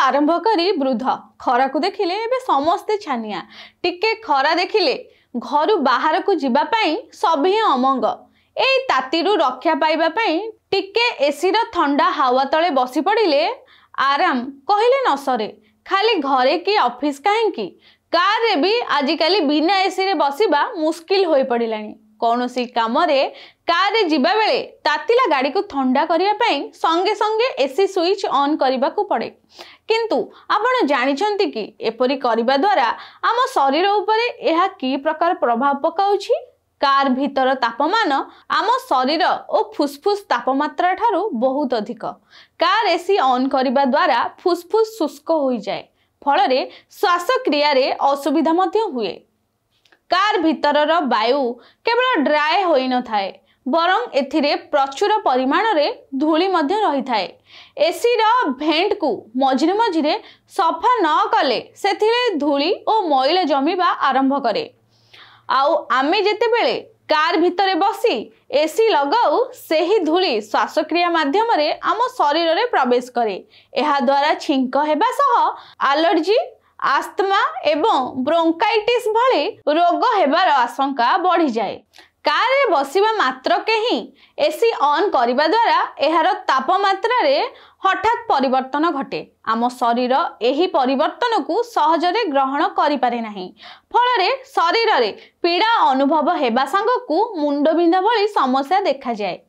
आरंभ करी वृद्ध खरा को देखिले एबे समस्ते छानिया टिके खरा देखिले घर बाहर को जीवा पाई सभी अमंग ए तातीरु रक्षा पाइबा पाई टिके एसी रो ठंडा हावा तले बसी पड़िले आराम कहले न सरे खाली घरे कि ऑफिस कहीं कार रे भी आजिकाली बिना एसी रे बसिबा मुश्किल होई पड़िलानी कौनसी काम रे कार रे जिबा बेले तातिला गाड़ी को ठंडा करिया पई संगे संगे एसी स्विच ऑन करबा को पड़े किंतु आपण जानिछंती कि एपरि करबा द्वारा आम शरीर उपरे एहा की प्रकार प्रभाव पकाउछि कार भीतर तापमान आम शरीर और फुसफुस तापमात्रा ठारू बहुत अधिक कार एसी ऑन करबा द्वारा फुसफुस शुष्क हो जाए फल श्वासक्रिया रे असुविधा मध्य हुए कार भीतर वायु केवल ड्राए होई न थाए बरं एथिरे प्रचुर परिमाण रे धूली मध्य रही थाए एसी रो भेंट को मझिरे मझिरे सफा न कले सेथिरे धूली और मैला जमीबा आरंभ करे आउ आमे जेते बेले कार भितरे बसी एसी लगाऊ सेही धूली श्वासक्रिया माध्यम रे आम शरीर रे प्रवेश करे एहा द्वारा छिंक हेबा सह एलर्जी आस्थमा एवं ब्रोंकाइटिस भली रोग हेबार आशंका बढ़ी जाए कार रे बसिबा मात्र के ही एसी ऑन करबा द्वारा एहार तापमात्रा रे हठात परिवर्तन घटे आम शरीर एही परिवर्तन को सहजरे ग्रहण करि पारे नाही फल रे शरीर रे पीड़ा अनुभव हेबा संग को मुंड बिंधा भली समस्या देखा जाए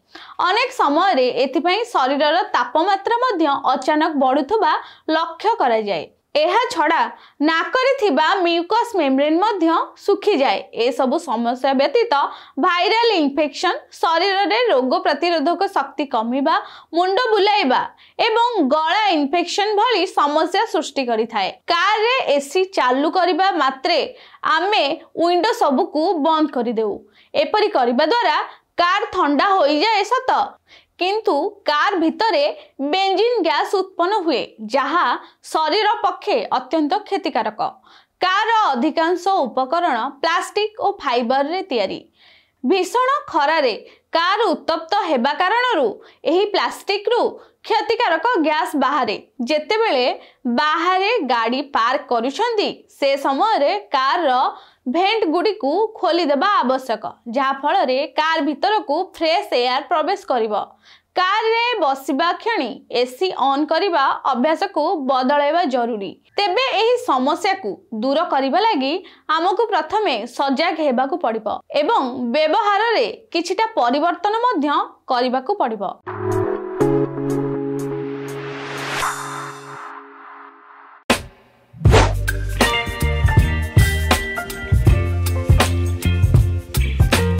अनेक समय रे एथिपई शरीर तापमात्रा मध्य अचानक बढ़ुथबा लक्ष्य करा जाए एहा छड़ा नाकरे थिबा म्यूकस मेम्ब्रेन मध्य सुखी जाए ए सब समस्या व्यतीत भाइरल इन्फेक्शन शरीर रे रोग प्रतिरोधक शक्ति कमिबा मुंड बुलाइबा एवं गला इन्फेक्शन भली समस्या सृष्टि करि थाए कार रे एसी चालू करिबा मात्रे आमे विंडो सब को बंद करि देउ एपरि करिबा द्वारा कार ठंडा होई जाए सत किंतु कार भितरे बेंजीन गैस उत्पन्न हुए जहा शरीर पक्षे अत्यंत क्षतिकारक कार अधिकांश उपकरण प्लास्टिक और फाइबर रे तैयारी भीषण खरारे कार उत्तप्त हेबा कारणरू एही प्लास्टिक रु क्षतिकारक गैस बाहरे जेतेबेले बाहरे गाड़ी पार्क करूछंदी से समय रे कार रो भेंट गुडी को खोली देबा आवश्यक जहा फल रे कार भीतर को फ्रेश एयर प्रवेश करिवो कार रे बसिबा क्षणी एसी ऑन करिबा अभ्यास को बदलाइबा जरूरी तेबे एही समस्या को दूर करिबा लागि हमकु प्रथमे सजग हेबा को पड़िबो एवं व्यवहार रे किछिटा परिवर्तन मध्य करिबा को पड़िबो।